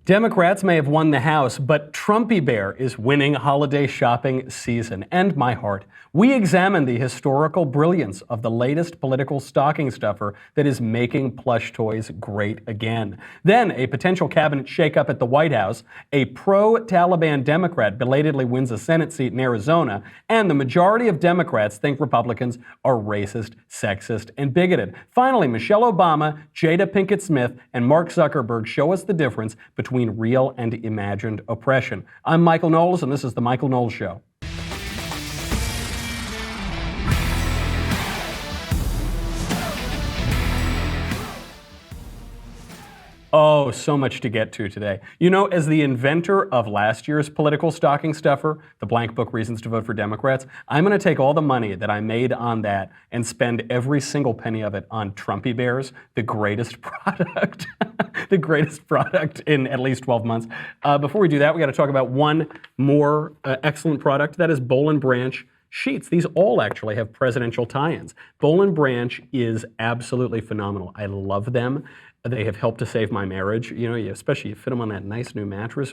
Democrats may have won the House, but Trumpy Bear is winning holiday shopping season, and my heart. We examine the historical brilliance of the latest political stocking stuffer that is making plush toys great again. Then, a potential cabinet shakeup at the White House, a pro-Taliban Democrat belatedly wins a Senate seat in Arizona, and the majority of Democrats think Republicans are racist, sexist, and bigoted. Finally, Michelle Obama, Jada Pinkett Smith, and Mark Zuckerberg show us the difference between real and imagined oppression. I'm Michael Knowles, and this is The Michael Knowles Show. Oh, so much to get to today. You know, as the inventor of last year's political stocking stuffer, the blank book Reasons to Vote for Democrats, I'm going to take all the money that I made on that and spend every single penny of it on Trumpy Bears, the greatest product, the greatest product in at least 12 months. Before we do that, we got to talk about one more excellent product. That is Boll & Branch sheets. These all actually have presidential tie-ins. Boll & Branch is absolutely phenomenal. I love them. They have helped to save my marriage. You know, especially you fit them on that nice new mattress.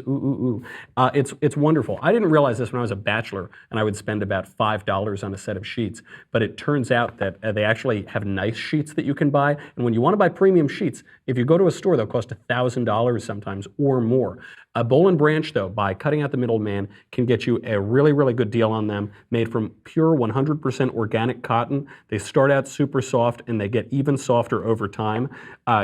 It's wonderful. I didn't realize this when I was a bachelor and I would spend about $5 on a set of sheets. But it turns out that they actually have nice sheets that you can buy. And when you want to buy premium sheets, if you go to a store, they'll cost $1,000 sometimes or more. Boll & Branch, though, by cutting out the middleman, can get you a really, really good deal on them, made from pure 100% organic cotton. They start out super soft, and they get even softer over time.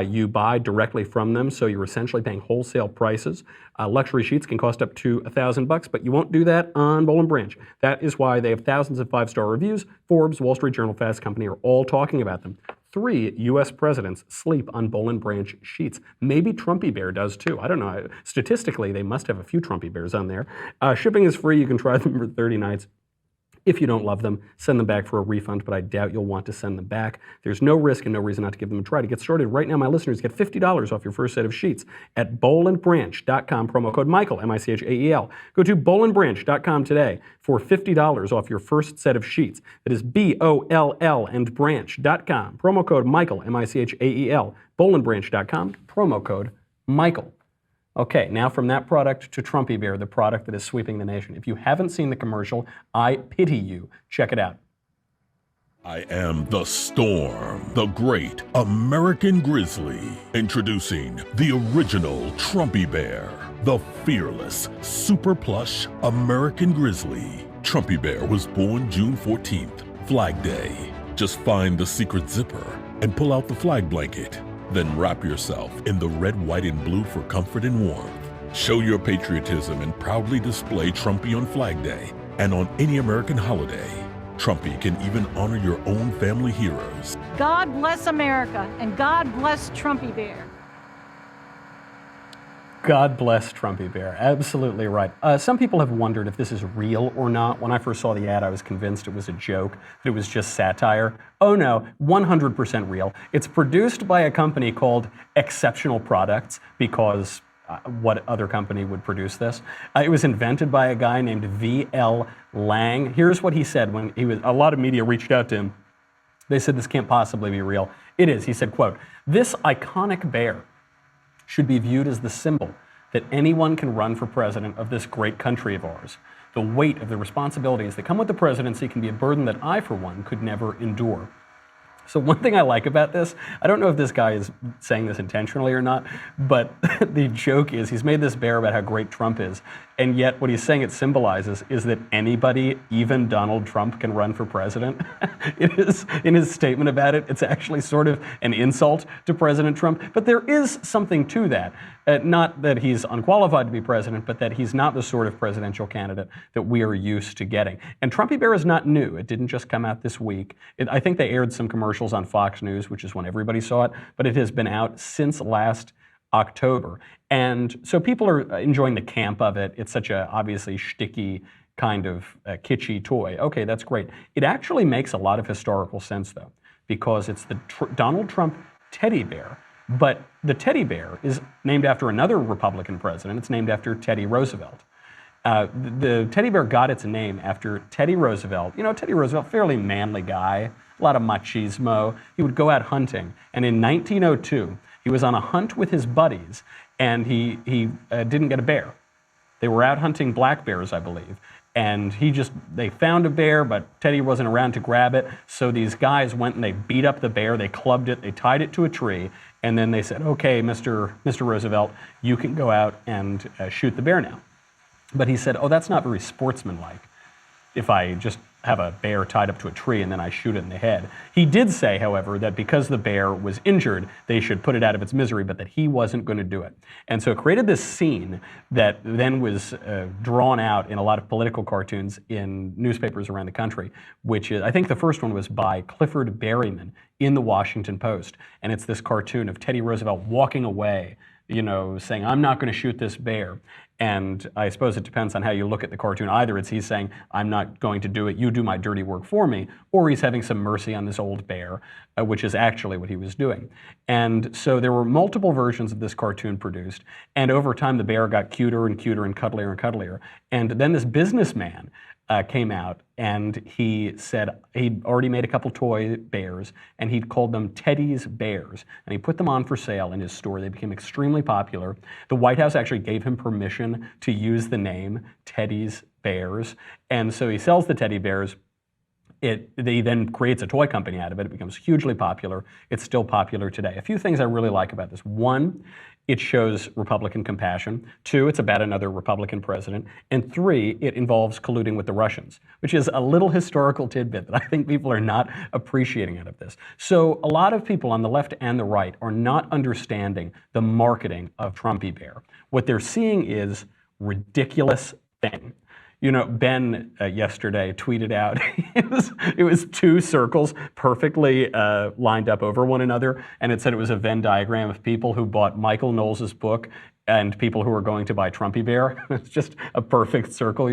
You buy directly from them, so you're essentially paying wholesale prices. Luxury sheets can cost up to $1,000, but you won't do that on Boll & Branch. That is why they have thousands of five-star reviews. Forbes, Wall Street Journal, Fast Company are all talking about them. 3 U.S. presidents sleep on Boll & Branch sheets. Maybe Trumpy Bear does too. I don't know. Statistically, they must have a few Trumpy Bears on there. Shipping is free. You can try them for 30 nights. If you don't love them, send them back for a refund, but I doubt you'll want to send them back. There's no risk and no reason not to give them a try. To get started right now, my listeners get $50 off your first set of sheets at bollandbranch.com, promo code Michael, M-I-C-H-A-E-L. Go to bollandbranch.com today for $50 off your first set of sheets. That is B-O-L-L and branch.com, promo code Michael, M-I-C-H-A-E-L, bollandbranch.com, promo code Michael. Okay, now from that product to Trumpy Bear, the product that is sweeping the nation. If you haven't seen the commercial, I pity you. Check it out. I am the Storm, the great American Grizzly. Introducing the original Trumpy Bear, the fearless, super plush American Grizzly. Trumpy Bear was born June 14th, Flag Day. Just find the secret zipper and pull out the flag blanket. Then wrap yourself in the red, white, and blue for comfort and warmth. Show your patriotism and proudly display Trumpy on Flag Day and on any American holiday. Trumpy can even honor your own family heroes. God bless America, and God bless Trumpy Bear. God bless Trumpy Bear. Absolutely right. Some people have wondered if this is real or not. When I first saw the ad, I was convinced it was a joke, that it was just satire. Oh no, 100% real. It's produced by a company called Exceptional Products, because what other company would produce this? It was invented by a guy named V.L. Lang. Here's what he said when a lot of media reached out to him. They said this can't possibly be real. It is. He said, quote, "This iconic bear should be viewed as the symbol that anyone can run for president of this great country of ours. The weight of the responsibilities that come with the presidency can be a burden that I, for one, could never endure." So one thing I like about this, I don't know if this guy is saying this intentionally or not, but the joke is he's made this bear about how great Trump is, and yet what he's saying it symbolizes is that anybody, even Donald Trump, can run for president. It is, in his statement about it, it's actually sort of an insult to President Trump, but there is something to that. Not that he's unqualified to be president, but that he's not the sort of presidential candidate that we are used to getting. And Trumpy Bear is not new. It didn't just come out this week. I think they aired some commercials on Fox News, which is when everybody saw it, but it has been out since last October. And so people are enjoying the camp of it. It's such a obviously shticky kind of kitschy toy. Okay, that's great. It actually makes a lot of historical sense, though, because it's the Donald Trump teddy bear. But the teddy bear is named after another Republican president. It's named after Teddy Roosevelt. The teddy bear got its name after Teddy Roosevelt. You know, Teddy Roosevelt, fairly manly guy, a lot of machismo. He would go out hunting. And in 1902, he was on a hunt with his buddies, and he didn't get a bear. They were out hunting black bears, I believe. And they found a bear, but Teddy wasn't around to grab it. So these guys went and they beat up the bear, they clubbed it, they tied it to a tree, and then they said, okay, Mr. Roosevelt, you can go out and shoot the bear now. But he said, oh, that's not very sportsmanlike if I just have a bear tied up to a tree and then I shoot it in the head. He did say, however, that because the bear was injured, they should put it out of its misery, but that he wasn't going to do it. And so it created this scene that then was drawn out in a lot of political cartoons in newspapers around the country, which is, I think the first one was by Clifford Berryman in the Washington Post. And it's this cartoon of Teddy Roosevelt walking away, saying, I'm not going to shoot this bear. And I suppose it depends on how you look at the cartoon. Either it's he's saying, I'm not going to do it, you do my dirty work for me, or he's having some mercy on this old bear, which is actually what he was doing. And so there were multiple versions of this cartoon produced, and over time the bear got cuter and cuter and cuddlier and cuddlier. And then this businessman came out and he said he'd already made a couple toy bears and he'd called them Teddy's Bears, and he put them on for sale in his store. They became extremely popular. The White House actually gave him permission to use the name Teddy's Bears, and so he sells the teddy bears. He then creates a toy company out of it. It becomes hugely popular. It's still popular today. A few things I really like about this. One, it shows Republican compassion. Two, it's about another Republican president. And three, it involves colluding with the Russians, which is a little historical tidbit that I think people are not appreciating out of this. So a lot of people on the left and the right are not understanding the marketing of Trumpy Bear. What they're seeing is ridiculous thing. Ben yesterday tweeted out, it was two circles perfectly lined up over one another, and it said it was a Venn diagram of people who bought Michael Knowles' book and people who are going to buy Trumpy Bear. It's just a perfect circle,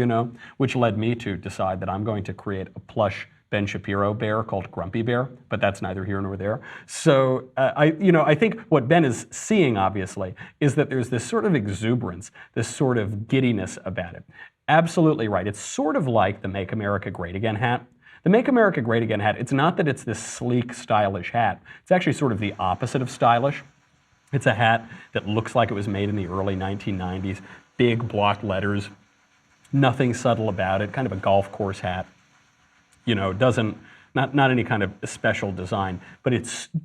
which led me to decide that I'm going to create a plush Ben Shapiro bear called Grumpy Bear, but that's neither here nor there. So I think what Ben is seeing, obviously, is that there's this sort of exuberance, this sort of giddiness about it. Absolutely right. It's sort of like the Make America Great Again hat. The Make America Great Again hat, it's not that it's this sleek, stylish hat. It's actually sort of the opposite of stylish. It's a hat that looks like it was made in the early 1990s, big block letters, nothing subtle about it, kind of a golf course hat. Not any kind of special design, but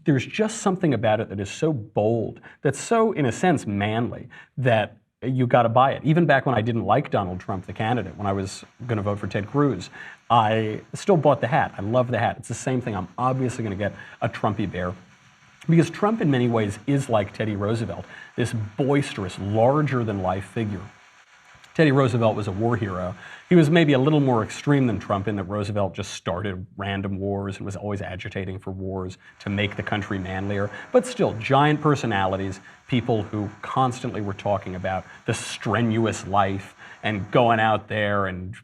there's just something about it that is so bold, that's so, in a sense, manly, that you got to buy it. Even back when I didn't like Donald Trump, the candidate, when I was going to vote for Ted Cruz, I still bought the hat. I love the hat. It's the same thing. I'm obviously going to get a Trumpy Bear, because Trump in many ways is like Teddy Roosevelt, this boisterous, larger-than-life figure. Teddy Roosevelt was a war hero. He was maybe a little more extreme than Trump in that Roosevelt just started random wars and was always agitating for wars to make the country manlier. But still, giant personalities, people who constantly were talking about the strenuous life and going out there and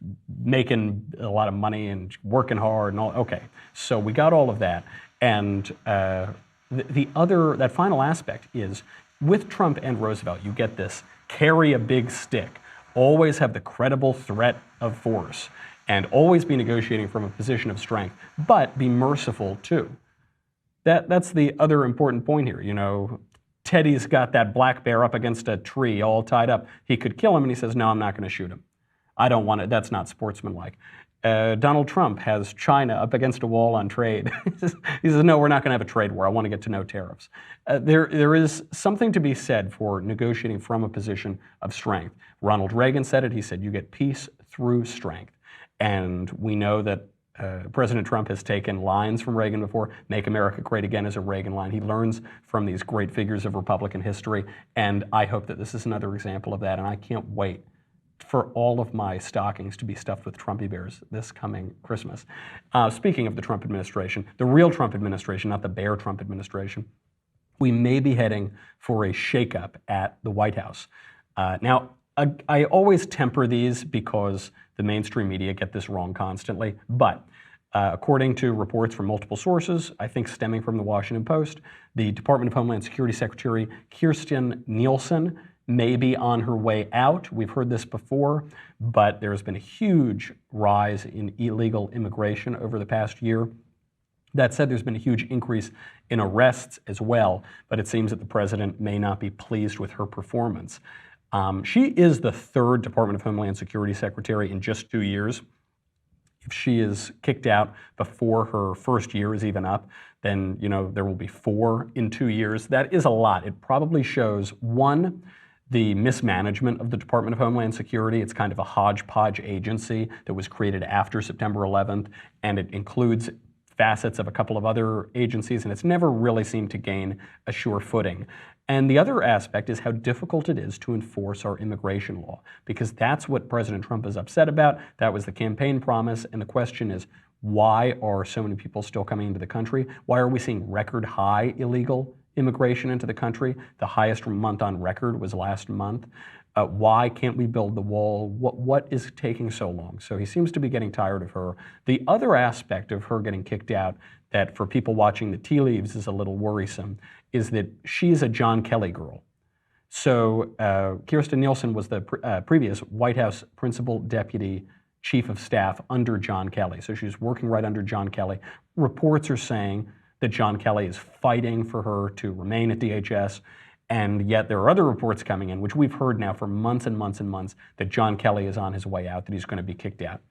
making a lot of money and working hard and all. Okay, so we got all of that. And that final aspect is, with Trump and Roosevelt, you get this carry a big stick, always have the credible threat of force, and always be negotiating from a position of strength, but be merciful too. That's the other important point here. Teddy's got that black bear up against a tree all tied up. He could kill him, and he says, no, I'm not going to shoot him. I don't want it. That's not sportsmanlike. Donald Trump has China up against a wall on trade. He says, no, we're not going to have a trade war. I want to get to no tariffs. There is something to be said for negotiating from a position of strength. Ronald Reagan said it. He said, you get peace through strength. And we know that President Trump has taken lines from Reagan before. Make America Great Again is a Reagan line. He learns from these great figures of Republican history. And I hope that this is another example of that. And I can't wait for all of my stockings to be stuffed with Trumpy Bears this coming Christmas. Speaking of the Trump administration, the real Trump administration, not the Bear Trump administration, we may be heading for a shakeup at the White House. Now, I always temper these because the mainstream media get this wrong constantly, but according to reports from multiple sources, I think stemming from the Washington Post, the Department of Homeland Security Secretary Kirstjen Nielsen may be on her way out. We've heard this before, but there's been a huge rise in illegal immigration over the past year. That said, there's been a huge increase in arrests as well, but it seems that the president may not be pleased with her performance. She is the third Department of Homeland Security secretary in just 2 years. If she is kicked out before her first year is even up, then there will be 4 in 2 years. That is a lot. It probably shows, one, the mismanagement of the Department of Homeland Security. It's kind of a hodgepodge agency that was created after September 11th, and it includes facets of a couple of other agencies, and it's never really seemed to gain a sure footing. And the other aspect is how difficult it is to enforce our immigration law, because that's what President Trump is upset about. That was the campaign promise, and the question is, why are so many people still coming into the country? Why are we seeing record high illegal immigration into the country? The highest month on record was last month. Why can't we build the wall? What is taking so long? So he seems to be getting tired of her. The other aspect of her getting kicked out that for people watching the tea leaves is a little worrisome is that she's a John Kelly girl. So Kirstjen Nielsen was the previous White House Principal Deputy Chief of Staff under John Kelly. So she's working right under John Kelly. Reports are saying that John Kelly is fighting for her to remain at DHS. And yet there are other reports coming in, which we've heard now for months and months and months, that John Kelly is on his way out, that he's going to be kicked out.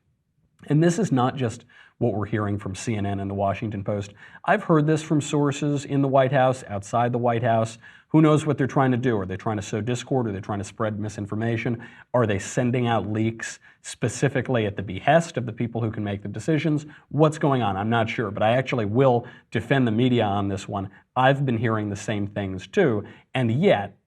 And this is not just what we're hearing from CNN and the Washington Post. I've heard this from sources in the White House, outside the White House. Who knows what they're trying to do? Are they trying to sow discord? Are they trying to spread misinformation? Are they sending out leaks specifically at the behest of the people who can make the decisions? What's going on? I'm not sure, but I actually will defend the media on this one. I've been hearing the same things too, and yet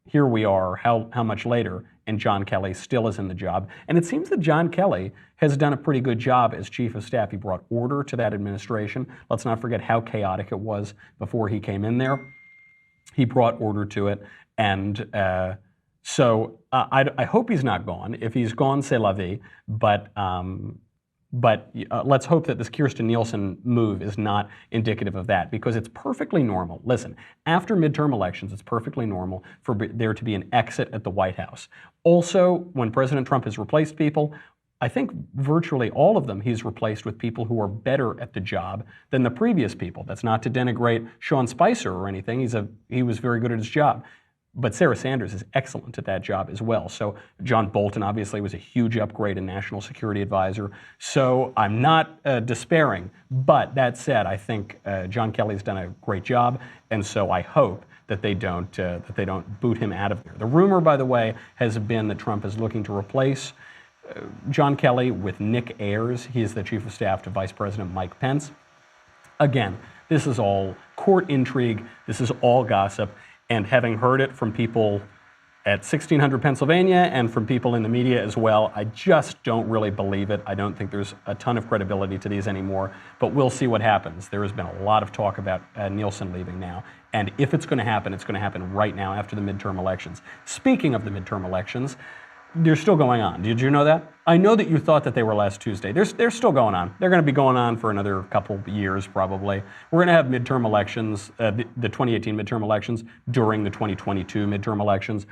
here we are, how much later, and John Kelly still is in the job. And it seems that John Kelly has done a pretty good job as chief of staff. He brought order to that administration. Let's not forget how chaotic it was before he came in there. He brought order to it, and so I hope he's not gone. If he's gone, c'est la vie. But let's hope that this Kirstjen Nielsen move is not indicative of that, because it's perfectly normal. Listen, after midterm elections, it's perfectly normal for there to be an exit at the White House. Also, when President Trump has replaced people, I think virtually all of them he's replaced with people who are better at the job than the previous people. That's not to denigrate Sean Spicer or anything. He was very good at his job. But Sarah Sanders is excellent at that job as well. So John Bolton obviously was a huge upgrade in National Security Advisor. So I'm not despairing. But that said, I think John Kelly's done a great job, and so I hope that they don't boot him out of there. The rumor, by the way, has been that Trump is looking to replace John Kelly with Nick Ayers. He is the chief of staff to Vice President Mike Pence. Again, this is all court intrigue. This is all gossip. And having heard it from people at 1600 Pennsylvania and from people in the media as well, I just don't really believe it. I don't think there's a ton of credibility to these anymore, but we'll see what happens. There has been a lot of talk about Nielsen leaving now, and if it's going to happen right now after the midterm elections. Speaking of the midterm elections, they're still going on. Did you know that? I know that you thought that they were last Tuesday. They're still going on. They're going to be going on for another couple of years, probably. We're going to have midterm elections, the 2018 midterm elections, during the 2022 midterm elections.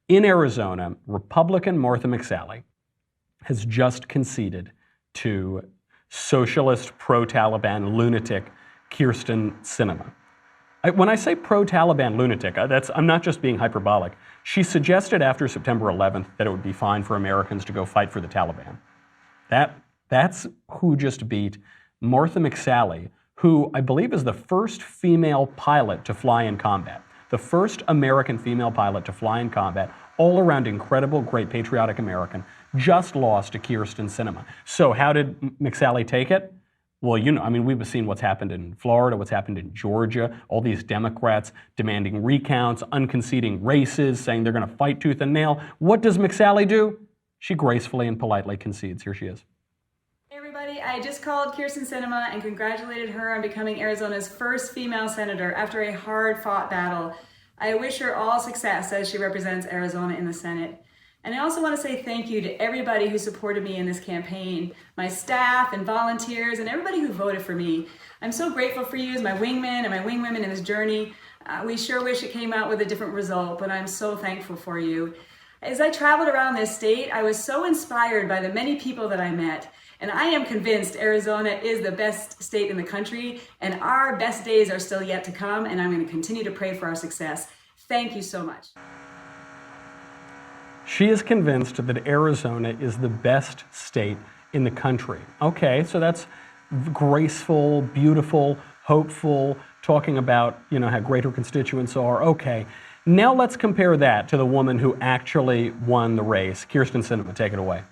In Arizona, Republican Martha McSally has just conceded to socialist, pro-Taliban lunatic Kyrsten Sinema. When I say pro-Taliban lunatic, I'm not just being hyperbolic. She suggested after September 11th that it would be fine for Americans to go fight for the Taliban. That's who just beat Martha McSally, who I believe is the first female pilot to fly in combat. The first American female pilot to fly in combat, all around incredible, great patriotic American, just lost to Kyrsten Sinema. So how did McSally take it? Well, we've seen what's happened in Florida, what's happened in Georgia, all these Democrats demanding recounts, unconceding races, saying they're going to fight tooth and nail. What does McSally do? She gracefully and politely concedes. Here she is. Hey everybody, I just called Kyrsten Sinema and congratulated her on becoming Arizona's first female senator after a hard-fought battle. I wish her all success as she represents Arizona in the Senate. And I also want to say thank you to everybody who supported me in this campaign, my staff and volunteers and everybody who voted for me. I'm so grateful for you as my wingman and my wingwomen in this journey. We sure wish it came out with a different result, but I'm so thankful for you. As I traveled around this state, I was so inspired by the many people that I met And I am convinced Arizona is the best state in the country, and our best days are still yet to come, and I'm going to continue to pray for our success. Thank you so much. She is convinced that Arizona is the best state in the country. Okay, so that's graceful, beautiful, hopeful, talking about, how great her constituents are. Okay, now let's compare that to the woman who actually won the race. Kyrsten Sinema, take it away.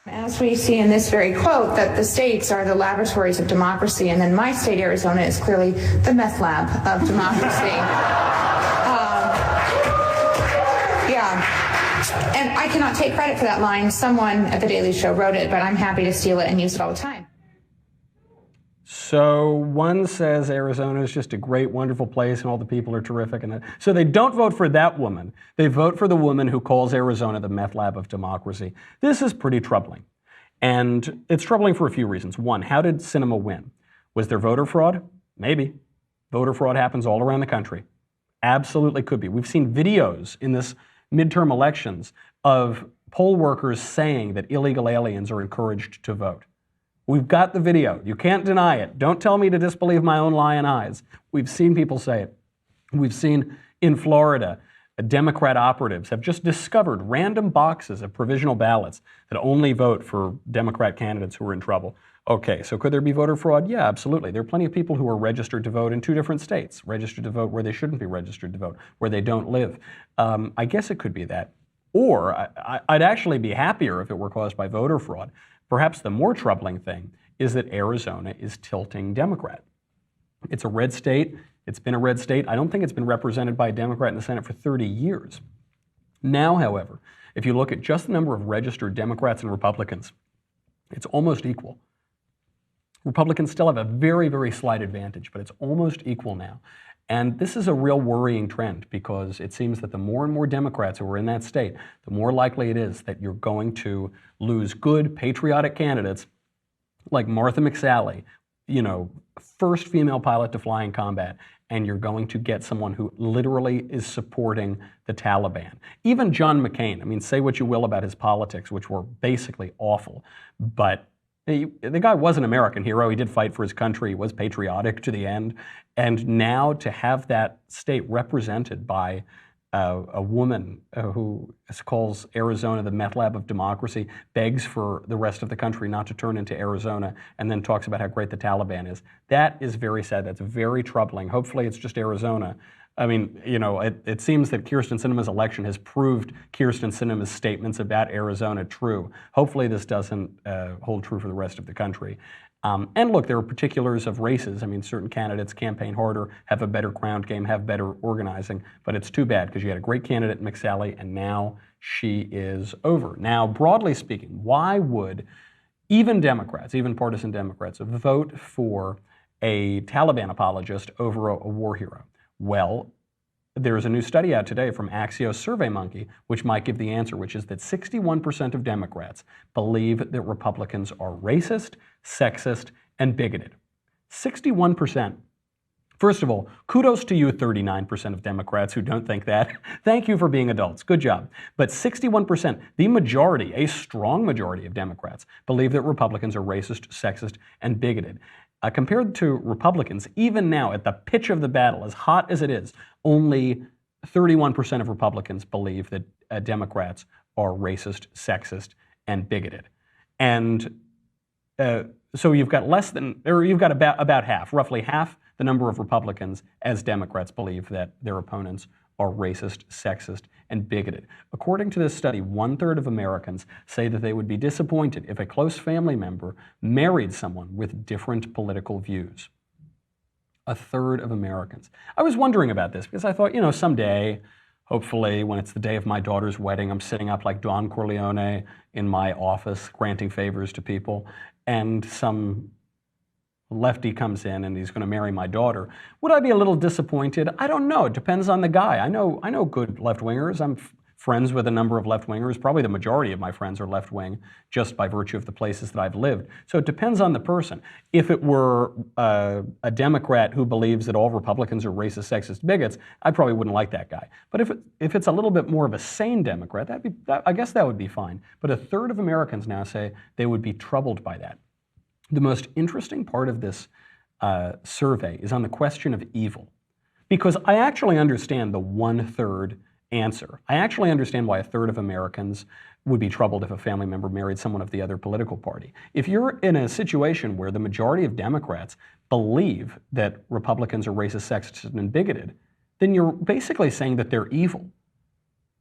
As we see in this very quote, that the states are the laboratories of democracy, and then my state, Arizona, is clearly the meth lab of democracy. And I cannot take credit for that line. Someone at The Daily Show wrote it, but I'm happy to steal it and use it all the time. So one says Arizona is just a great, wonderful place and all the people are terrific. So they don't vote for that woman. They vote for the woman who calls Arizona the meth lab of democracy. This is pretty troubling. And it's troubling for a few reasons. One, how did Sinema win? Was there voter fraud? Maybe. Voter fraud happens all around the country. Absolutely could be. We've seen videos in this midterm elections of poll workers saying that illegal aliens are encouraged to vote. We've got the video. You can't deny it. Don't tell me to disbelieve my own lying eyes. We've seen people say it. We've seen in Florida, Democrat operatives have just discovered random boxes of provisional ballots that only vote for Democrat candidates who are in trouble. Okay, so could there be voter fraud? Yeah, absolutely. There are plenty of people who are registered to vote in 2 different states, registered to vote where they shouldn't be registered to vote, where they don't live. I guess it could be that. Or I'd actually be happier if it were caused by voter fraud. Perhaps the more troubling thing is that Arizona is tilting Democrat. It's a red state. It's been a red state. I don't think it's been represented by a Democrat in the Senate for 30 years. Now, however, if you look at just the number of registered Democrats and Republicans, it's almost equal. Republicans still have a very, very slight advantage, but it's almost equal now. And this is a real worrying trend because it seems that the more and more Democrats who are in that state, the more likely it is that you're going to lose good, patriotic candidates like Martha McSally, first female pilot to fly in combat, and you're going to get someone who literally is supporting the Taliban. Even John McCain, say what you will about his politics, which were basically awful, but the guy was an American hero. He did fight for his country. He was patriotic to the end. And now to have that state represented by a woman who calls Arizona the meth lab of democracy, begs for the rest of the country not to turn into Arizona, and then talks about how great the Taliban is. That is very sad. That's very troubling. Hopefully it's just Arizona. It seems that Kyrsten Sinema's election has proved Kyrsten Sinema's statements about Arizona true. Hopefully this doesn't hold true for the rest of the country. And look, there are particulars of races. Certain candidates campaign harder, have a better ground game, have better organizing, but it's too bad because you had a great candidate, McSally, and now she is over. Now, broadly speaking, why would even Democrats, even partisan Democrats, vote for a Taliban apologist over a war hero? Well, there's a new study out today from Axios SurveyMonkey, which might give the answer, which is that 61% of Democrats believe that Republicans are racist, sexist, and bigoted. 61%. First of all, kudos to you 39% of Democrats who don't think that. Thank you for being adults. Good job. But 61%, the majority, a strong majority of Democrats, believe that Republicans are racist, sexist, and bigoted. Compared to Republicans, even now at the pitch of the battle, as hot as it is, only 31% of Republicans believe that Democrats are racist, sexist, and bigoted. And so you've got about half, roughly half the number of Republicans as Democrats believe that their opponents are racist, sexist, and bigoted. According to this study, 1/3 of Americans say that they would be disappointed if a close family member married someone with different political views. 1/3 of Americans. I was wondering about this because I thought, someday, hopefully, when it's the day of my daughter's wedding, I'm sitting up like Don Corleone in my office granting favors to people, and some lefty comes in and he's going to marry my daughter. Would I be a little disappointed? I don't know. It depends on the guy. I know good left-wingers. I'm friends with a number of left-wingers. Probably the majority of my friends are left-wing just by virtue of the places that I've lived. So it depends on the person. If it were a Democrat who believes that all Republicans are racist, sexist, bigots, I probably wouldn't like that guy. But if it's a little bit more of a sane Democrat, I guess that would be fine. But a third of Americans now say they would be troubled by that. The most interesting part of this survey is on the question of evil. Because I actually understand the 1/3 answer. I actually understand why a third of Americans would be troubled if a family member married someone of the other political party. If you're in a situation where the majority of Democrats believe that Republicans are racist, sexist, and bigoted, then you're basically saying that they're evil.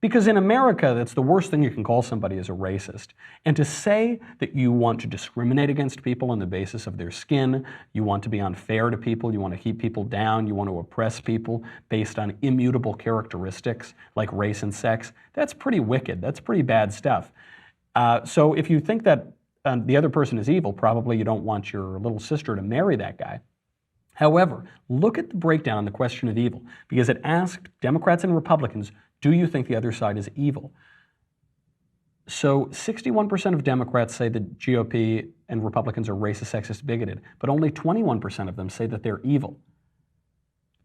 Because in America, that's the worst thing you can call somebody is a racist. And to say that you want to discriminate against people on the basis of their skin, you want to be unfair to people, you want to keep people down, you want to oppress people based on immutable characteristics like race and sex, that's pretty wicked. That's pretty bad stuff. So if you think that the other person is evil, probably you don't want your little sister to marry that guy. However, look at the breakdown on the question of evil, because it asked Democrats and Republicans, do you think the other side is evil? So 61% of Democrats say that GOP and Republicans are racist, sexist, bigoted, but only 21% of them say that they're evil.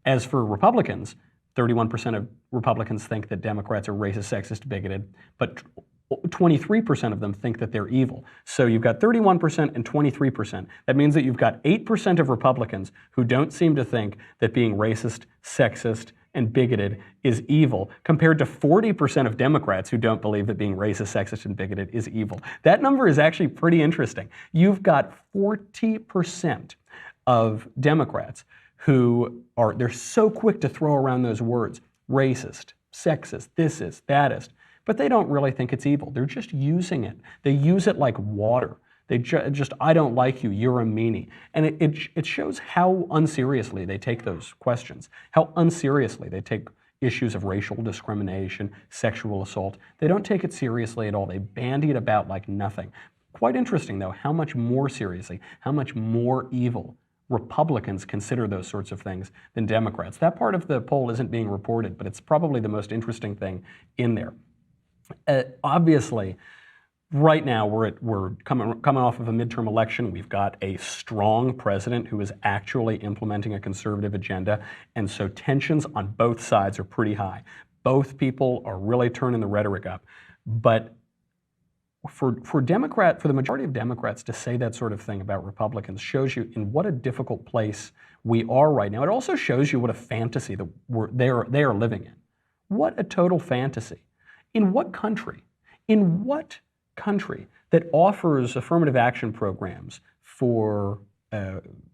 As for Republicans, 31% of Republicans think that Democrats are racist, sexist, bigoted, but 23% of them think that they're evil. So you've got 31% and 23%. That means that you've got 8% of Republicans who don't seem to think that being racist, sexist, and bigoted is evil, compared to 40% of Democrats who don't believe that being racist, sexist, and bigoted is evil. That number is actually pretty interesting. You've got 40% of Democrats who they're so quick to throw around those words, racist, sexist, this is, that is, but they don't really think it's evil. They're just using it. They use it like water. They just, I don't like you, you're a meanie. And it shows how unseriously they take those questions, how unseriously they take issues of racial discrimination, sexual assault. They don't take it seriously at all. They bandy it about like nothing. Quite interesting, though, how much more seriously, how much more evil Republicans consider those sorts of things than Democrats. That part of the poll isn't being reported, but it's probably the most interesting thing in there. Obviously, right now, we're coming off of a midterm election. We've got a strong president who is actually implementing a conservative agenda, and so tensions on both sides are pretty high. Both people are really turning the rhetoric up. But for the majority of Democrats to say that sort of thing about Republicans shows you in what a difficult place we are right now. It also shows you what a fantasy that they are living in. What a total fantasy. In what country? In what country that offers affirmative action programs for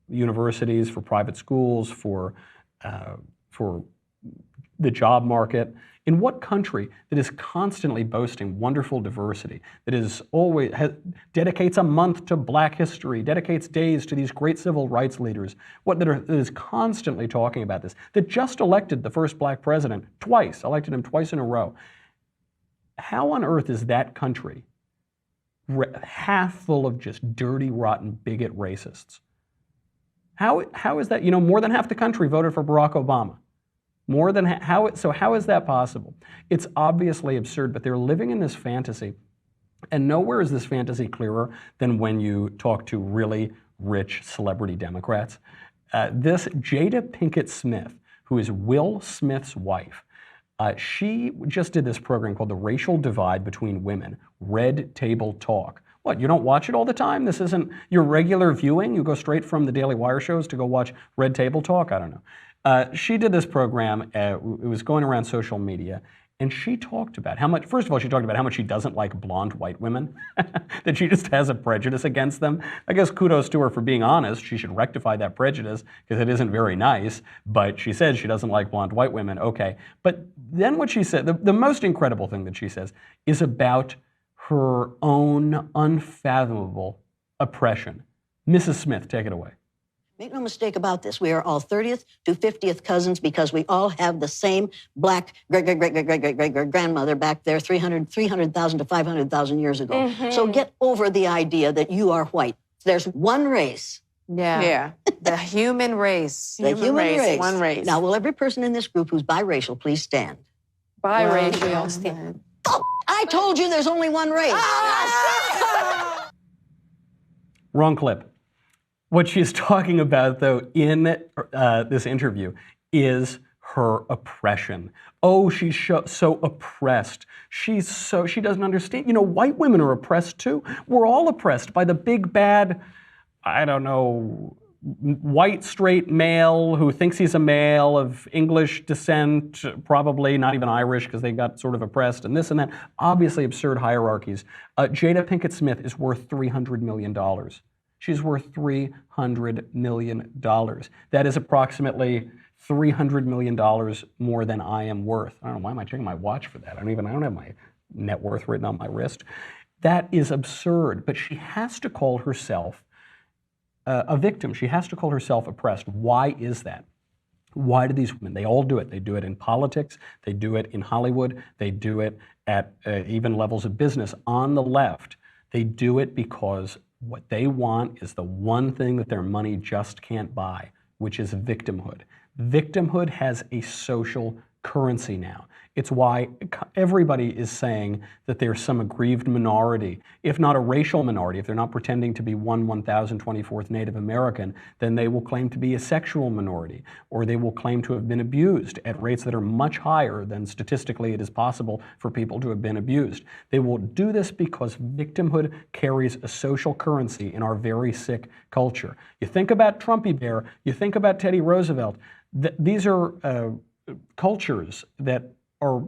universities, for private schools, for the job market? In what country that is constantly boasting wonderful diversity, that is always dedicates a month to Black history, dedicates days to these great civil rights leaders, that is constantly talking about this, that just elected the first Black president twice, elected him twice in a row? How on earth is that country half full of just dirty, rotten, bigot racists? How is that? More than half the country voted for Barack Obama. How is that possible? It's obviously absurd, but they're living in this fantasy. And nowhere is this fantasy clearer than when you talk to really rich celebrity Democrats. This Jada Pinkett Smith, who is Will Smith's wife, she just did this program called The Racial Divide Between Women, Red Table Talk. What, you don't watch it all the time? This isn't your regular viewing? You go straight from the Daily Wire shows to go watch Red Table Talk? I don't know. She did this program, it was going around social media, and she talked about first of all, she talked about how much she doesn't like blonde white women, that she just has a prejudice against them. I guess kudos to her for being honest. She should rectify that prejudice because it isn't very nice, but she says she doesn't like blonde white women. Okay, but then what she said, the most incredible thing that she says is about her own unfathomable oppression. Mrs. Smith, take it away. Make no mistake about this. We are all 30th to 50th cousins because we all have the same Black great-great-great-great-great-great-grandmother back there 300,000 to 500,000 years ago. Mm-hmm. So get over the idea that you are white. There's one race. Yeah. The human race. The human race. One race. Now, will every person in this group who's biracial please stand? Biracial. I told you there's only one race. Wrong clip. What she's talking about, though, in this interview is her oppression. Oh, she's so oppressed. She doesn't understand. You know, white women are oppressed too. We're all oppressed by the big bad, I don't know, white straight male who thinks he's a male of English descent, probably not even Irish because they got sort of oppressed and this and that. Obviously absurd hierarchies. Jada Pinkett Smith is worth $300 million. She's worth $300 million. That is approximately $300 million more than I am worth. I don't know, why am I checking my watch for that? I don't have my net worth written on my wrist. That is absurd, but she has to call herself a victim. She has to call herself oppressed. Why is that? Why do these women, they all do it. They do it in politics, they do it in Hollywood, they do it at even levels of business on the left. They do it because what they want is the one thing that their money just can't buy, which is victimhood. Victimhood has a social currency now. It's why everybody is saying that there's some aggrieved minority, if not a racial minority. If they're not pretending to be 1/1024th Native American, then they will claim to be a sexual minority, or they will claim to have been abused at rates that are much higher than statistically it is possible for people to have been abused. They will do this because victimhood carries a social currency in our very sick culture. You think about Trumpy Bear, you think about Teddy Roosevelt. These are cultures that are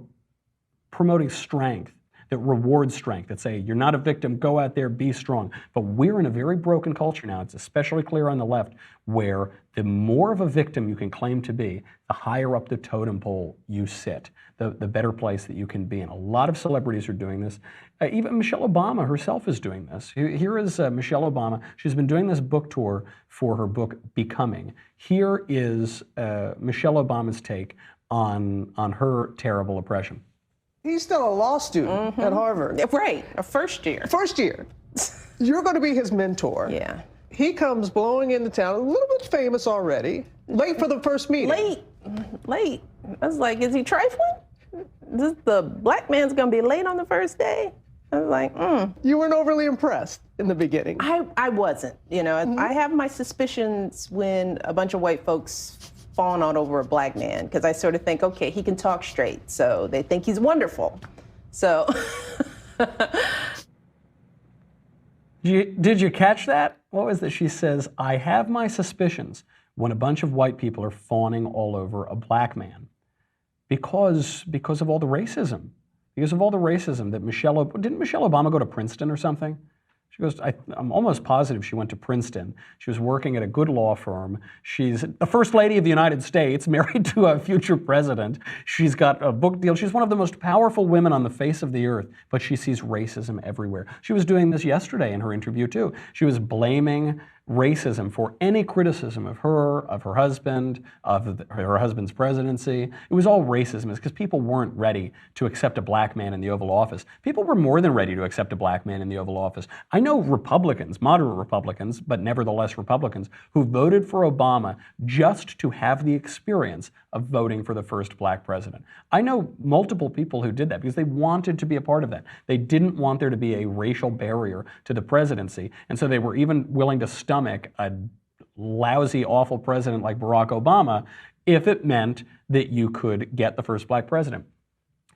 promoting strength, that reward strength, that say, you're not a victim, go out there, be strong. But we're in a very broken culture now. It's especially clear on the left, where the more of a victim you can claim to be, the higher up the totem pole you sit, the better place that you can be. And a lot of celebrities are doing this. Even Michelle Obama herself is doing this. Here is Michelle Obama. She's been doing this book tour for her book, Becoming. Here is Michelle Obama's take on her terrible oppression. He's still a law student at Harvard. Right, a first year. First year. You're going to be his mentor. Yeah. He comes blowing into town, a little bit famous already, late for the first meeting. Late. I was like, is he trifling? The black man's going to be late on the first day? I was like, You weren't overly impressed in the beginning. I wasn't, you know. I have my suspicions when a bunch of white folks fawn out over a black man, because I sort of think, okay, he can talk straight, so they think he's wonderful. So. Did you catch that? What was that? She says, I have my suspicions when a bunch of white people are fawning all over a black man because of all the racism. Because of all the racism that didn't Michelle Obama go to Princeton or something? She goes, I'm almost positive she went to Princeton. She was working at a good law firm. She's the First Lady of the United States, married to a future president. She's got a book deal. She's one of the most powerful women on the face of the earth, but she sees racism everywhere. She was doing this yesterday in her interview too. She was blaming racism for any criticism of her husband, her husband's presidency. It was all racism. It's because people weren't ready to accept a black man in the Oval Office. People were more than ready to accept a black man in the Oval Office. I know Republicans, moderate Republicans, but nevertheless Republicans, who voted for Obama just to have the experience of voting for the first black president. I know multiple people who did that because they wanted to be a part of that. They didn't want there to be a racial barrier to the presidency, and so they were even willing to stomach a lousy, awful president like Barack Obama if it meant that you could get the first black president.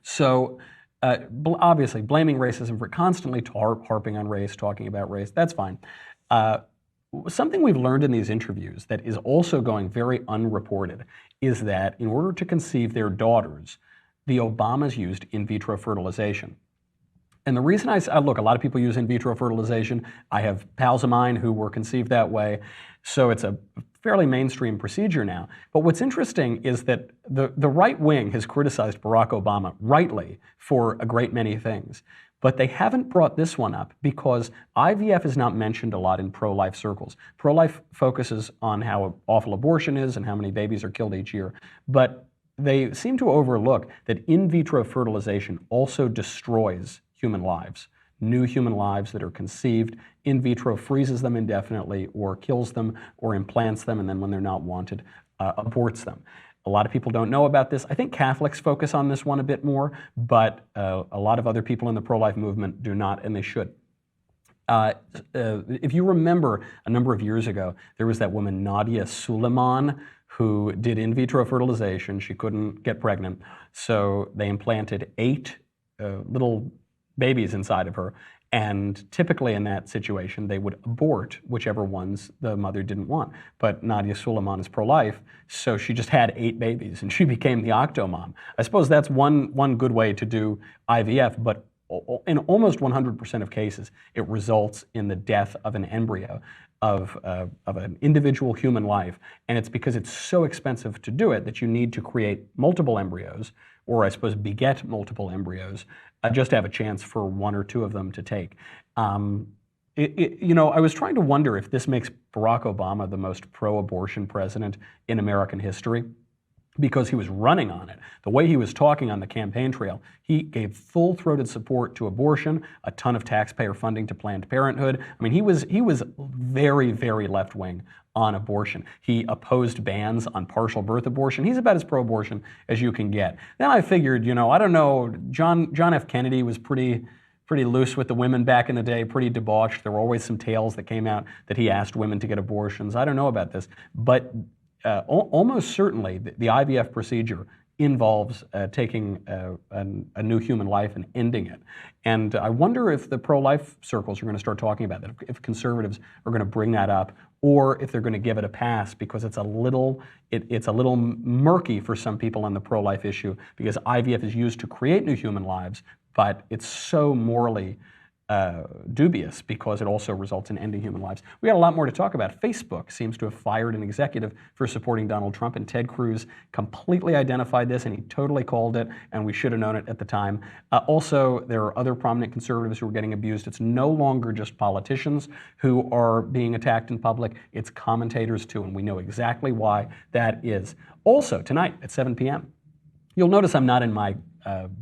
So obviously, blaming racism for constantly harping on race, talking about race, that's fine. Something we've learned in these interviews that is also going very unreported is that in order to conceive their daughters, the Obamas used in vitro fertilization. And the reason look, a lot of people use in vitro fertilization. I have pals of mine who were conceived that way, so it's a fairly mainstream procedure now. But what's interesting is that the right wing has criticized Barack Obama rightly for a great many things. But they haven't brought this one up because IVF is not mentioned a lot in pro-life circles. Pro-life focuses on how awful abortion is and how many babies are killed each year. But they seem to overlook that in vitro fertilization also destroys human lives. New human lives that are conceived. In vitro freezes them indefinitely or kills them or implants them, and then when they're not wanted, aborts them. A lot of people don't know about this. I think Catholics focus on this one a bit more, but a lot of other people in the pro-life movement do not, and they should. If you remember, a number of years ago, there was that woman, Nadia Suleiman, who did in vitro fertilization. She couldn't get pregnant, so they implanted 8 little babies inside of her. And typically in that situation, they would abort whichever ones the mother didn't want. But Nadia Suleiman is pro-life, so she just had 8 babies, and she became the octomom. I suppose that's one good way to do IVF, but in almost 100% of cases, it results in the death of an embryo, of an individual human life. And it's because it's so expensive to do it that you need to create multiple embryos, or I suppose beget multiple embryos, just to have a chance for 1 or 2 of them to take. I was trying to wonder if this makes Barack Obama the most pro-abortion president in American history, because he was running on it. The way he was talking on the campaign trail, he gave full-throated support to abortion, a ton of taxpayer funding to Planned Parenthood. I mean, he was very, very left-wing on abortion. He opposed bans on partial birth abortion. He's about as pro-abortion as you can get. Then I figured, I don't know, John F. Kennedy was pretty loose with the women back in the day, pretty debauched. There were always some tales that came out that he asked women to get abortions. I don't know about this, but almost certainly the IVF procedure involves taking a new human life and ending it. And I wonder if the pro-life circles are going to start talking about that, if conservatives are going to bring that up, or if they're going to give it a pass, because it's a little murky for some people on the pro-life issue, because IVF is used to create new human lives, but it's so morally dubious because it also results in ending human lives. We got a lot more to talk about. Facebook seems to have fired an executive for supporting Donald Trump, and Ted Cruz completely identified this, and he totally called it, and we should have known it at the time. Also, there are other prominent conservatives who are getting abused. It's no longer just politicians who are being attacked in public, it's commentators too, and we know exactly why that is. Also, tonight at 7 p.m., you'll notice I'm not in my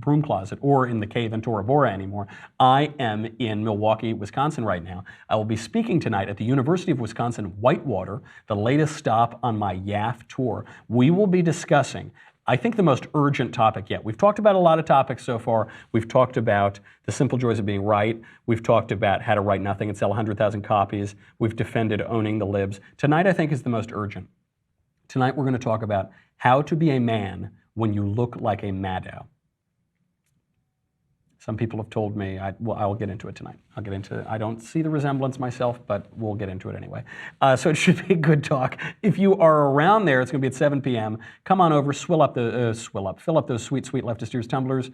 broom closet or in the cave in Tora Bora anymore. I am in Milwaukee, Wisconsin right now. I will be speaking tonight at the University of Wisconsin-Whitewater, the latest stop on my YAF tour. We will be discussing, I think, the most urgent topic yet. We've talked about a lot of topics so far. We've talked about the simple joys of being right. We've talked about how to write nothing and sell 100,000 copies. We've defended owning the libs. Tonight, I think, is the most urgent. Tonight, we're going to talk about how to be a man when you look like a maddow. Some people have told me, I'll get into it tonight. I don't see the resemblance myself, but we'll get into it anyway. So it should be a good talk. If you are around there, it's going to be at 7 p.m. Come on over, fill up those sweet, sweet leftist ears tumblers.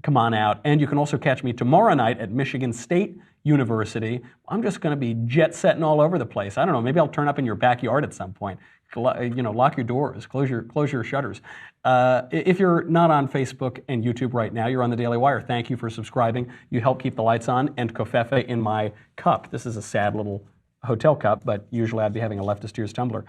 Come on out. And you can also catch me tomorrow night at Michigan State University. I'm just going to be jet-setting all over the place. I don't know, maybe I'll turn up in your backyard at some point. Lock your doors, close your shutters. If you're not on Facebook and YouTube right now, you're on the Daily Wire. Thank you for subscribing. You help keep the lights on, and Covfefe in my cup. This is a sad little hotel cup, but usually I'd be having a leftist ears tumbler.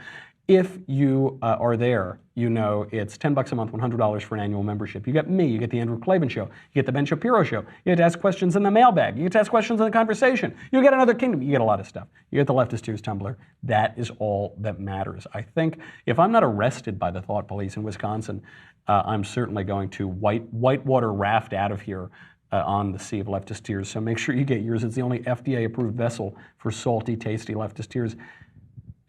If you are there, it's $10 a month, $100 for an annual membership. You get me, you get the Andrew Klavan Show, you get the Ben Shapiro Show, you get to ask questions in the mailbag, you get to ask questions in the conversation, you get Another Kingdom, you get a lot of stuff. You get the leftist ears tumbler. That is all that matters. I think if I'm not arrested by the thought police in Wisconsin, I'm certainly going to whitewater raft out of here on the sea of leftist tears. So make sure you get yours. It's the only FDA-approved vessel for salty, tasty leftist tears.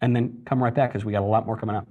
And then come right back because we got a lot more coming up.